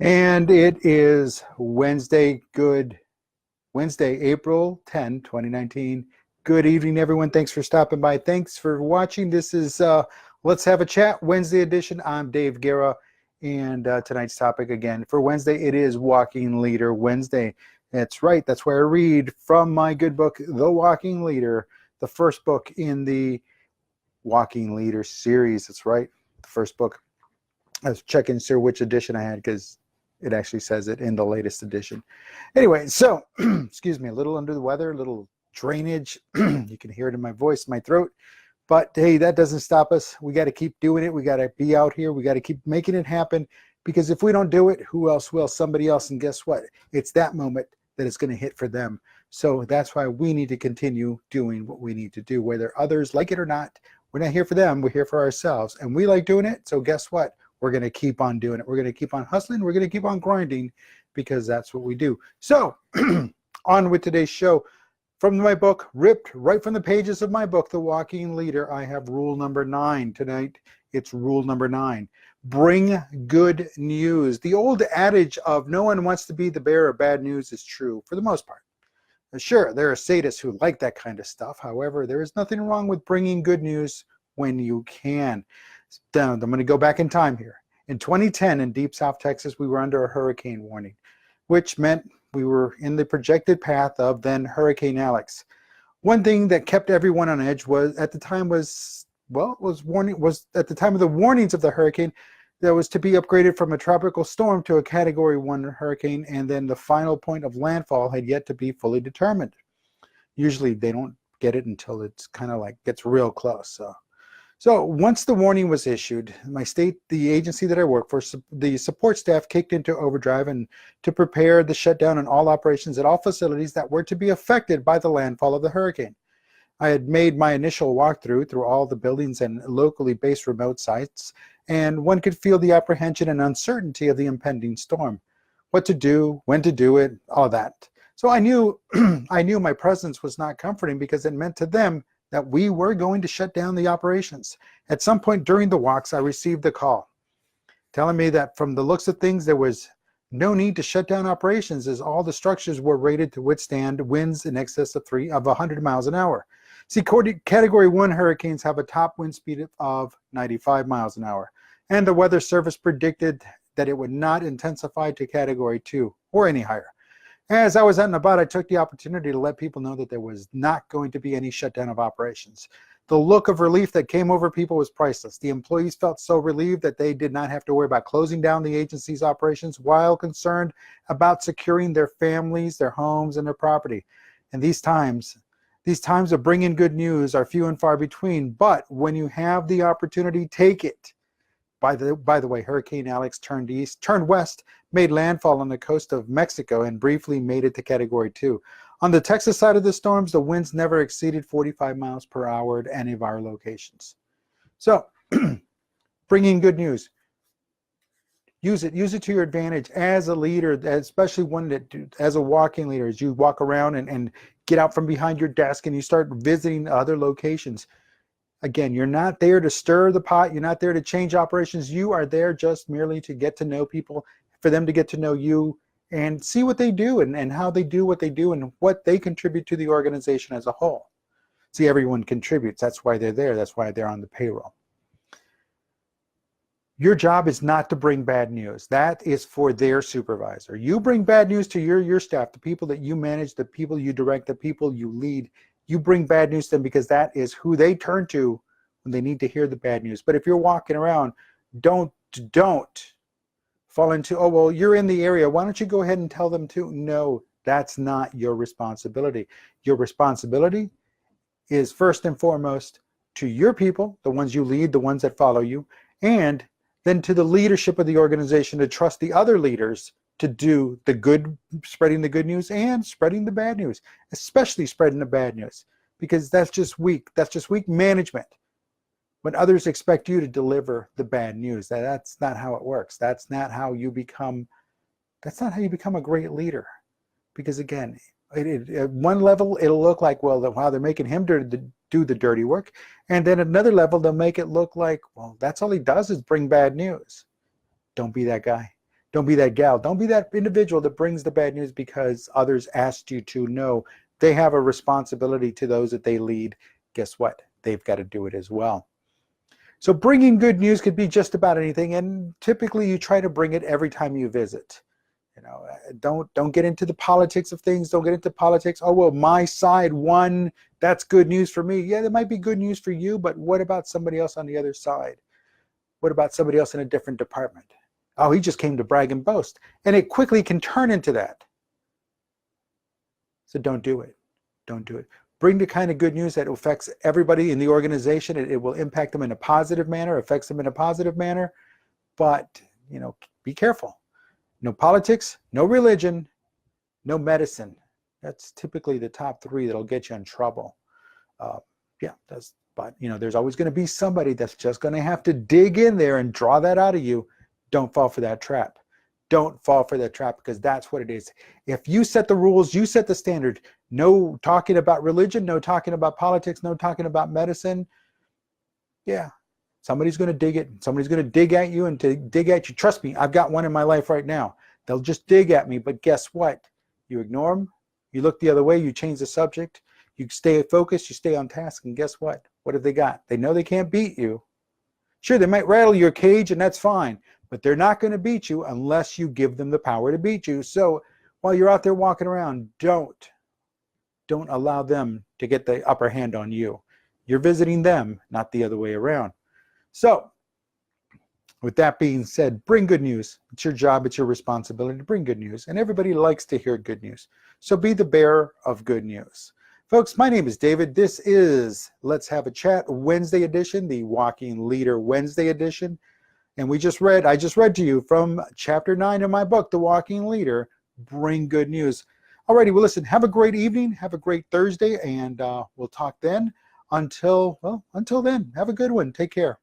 And it is Wednesday, April 10, 2019. Good evening, everyone. Thanks for stopping by. Thanks for watching. This is Let's Have a Chat Wednesday edition. I'm Dave Guerra, and tonight's topic again for Wednesday, it is Walking Leader Wednesday. That's right. That's where I read from my good book, The Walking Leader, the first book in the Walking Leader series. That's right. The first book. I was checking through which edition I had because it actually says it in the latest edition. Anyway, so excuse me, a little under the weather, a little drainage. You can hear it in my voice, my throat. But hey, that doesn't stop us. We got to keep doing it. We got to be out here. We got to keep making it happen, because if we don't do it, who else will? Somebody else. And guess what? It's that moment that it's going to hit for them. So that's why we need to continue doing what we need to do, whether others like it or not. We're not here for them. We're here for ourselves. And we like doing it. So guess what? We're going to keep on doing it. We're going to keep on hustling. We're going to keep on grinding, because that's what we do. So on with today's show. From my book, ripped right from the pages of my book, The Walking Leader, I have rule number 9. Tonight, it's rule number 9. Bring good news. The old adage of no one wants to be the bearer of bad news is true for the most part. Sure, there are sadists who like that kind of stuff. However, there is nothing wrong with bringing good news when you can. I'm going to go back in time here. In 2010, in deep South Texas, we were under a hurricane warning, which meant we were in the projected path of then Hurricane Alex. One thing that kept everyone on edge was at the time was at the time of the warnings of the hurricane, that was to be upgraded from a tropical storm to a Category 1 hurricane, and then the final point of landfall had yet to be fully determined. Usually they don't get it until it's kind of like gets real close. So once the warning was issued, the agency that I work for, the support staff kicked into overdrive and to prepare the shutdown in all operations at all facilities that were to be affected by the landfall of the hurricane. I had made my initial walkthrough through all the buildings and locally based remote sites, and one could feel the apprehension and uncertainty of the impending storm. What to do, when to do it, all that. So I knew I knew my presence was not comforting, because it meant to them that we were going to shut down the operations. At some point during the walks, I received a call telling me that from the looks of things, there was no need to shut down operations, as all the structures were rated to withstand winds in excess of 100 miles an hour. See, Category 1 hurricanes have a top wind speed of 95 miles an hour, and the Weather Service predicted that it would not intensify to Category 2 or any higher. As I was out and about, I took the opportunity to let people know that there was not going to be any shutdown of operations. The look of relief that came over people was priceless. The employees felt so relieved that they did not have to worry about closing down the agency's operations, while concerned about securing their families, their homes, and their property. And these times of bringing good news are few and far between, but when you have the opportunity, take it. By the way, Hurricane Alex turned west, made landfall on the coast of Mexico, and briefly made it to Category 2. On the Texas side of the storms, the winds never exceeded 45 miles per hour at any of our locations. So, bringing good news. Use it to your advantage as a leader, especially one that, as a walking leader, as you walk around and get out from behind your desk and you start visiting other locations. Again, you're not there to stir the pot. You're not there to change operations. You are there just merely to get to know people, for them to get to know you and see what they do and how they do what they do and what they contribute to the organization as a whole. See, everyone contributes. That's why they're there. That's why they're on the payroll. Your job is not to bring bad news. That is for their supervisor. You bring bad news to your staff, the people that you manage, the people you direct, the people you lead. You bring bad news to them, because that is who they turn to when they need to hear the bad news. But if you're walking around, don't fall into, oh, well, you're in the area, why don't you go ahead and tell them too? No, that's not your responsibility. Your responsibility is first and foremost to your people, the ones you lead, the ones that follow you, and then to the leadership of the organization to trust the other leaders to do the good, spreading the good news and spreading the bad news, especially spreading the bad news, because that's just weak. That's just weak management. When others expect you to deliver the bad news, that's not how it works. That's not how you become a great leader. Because again, at one level, it'll look like, well, wow, they're making him do the dirty work. And then at another level, they'll make it look like, well, that's all he does is bring bad news. Don't be that guy. Don't be that gal. Don't be that individual that brings the bad news because others asked you to. No, they have a responsibility to those that they lead. Guess what? They've got to do it as well. So bringing good news could be just about anything, and typically you try to bring it every time you visit. You know, don't get into the politics of things. Don't get into politics. Oh, well, my side won. That's good news for me. Yeah, that might be good news for you, but what about somebody else on the other side? What about somebody else in a different department? Oh, he just came to brag and boast. And it quickly can turn into that. So don't do it. Don't do it. Bring the kind of good news that affects everybody in the organization. It will impact them in a positive manner, affects them in a positive manner. But, you know, be careful. No politics, no religion, no medicine. That's typically the top three that'll get you in trouble. But, you know, there's always going to be somebody that's just going to have to dig in there and draw that out of you. Don't fall for that trap. Don't fall for that trap, because that's what it is. If you set the rules, you set the standard. No talking about religion, no talking about politics, no talking about medicine. Yeah, somebody's going to dig it. Somebody's going to dig at you and to dig at you. Trust me, I've got one in my life right now. They'll just dig at me, but guess what? You ignore them. You look the other way. You change the subject. You stay focused. You stay on task. And guess what? What have they got? They know they can't beat you. Sure, they might rattle your cage, and that's fine. But they're not going to beat you unless you give them the power to beat you. So while you're out there walking around, don't allow them to get the upper hand on you. You're visiting them, not the other way around. So with that being said, bring good news. It's your job, it's your responsibility to bring good news. And everybody likes to hear good news. So be the bearer of good news. Folks, my name is David. This is Let's Have a Chat Wednesday edition, the Walking Leader Wednesday edition. And I just read to you from chapter 9 of my book, The Walking Leader, Bring Good News. Alrighty, well, listen, have a great evening, have a great Thursday, and we'll talk then. Until then, have a good one. Take care.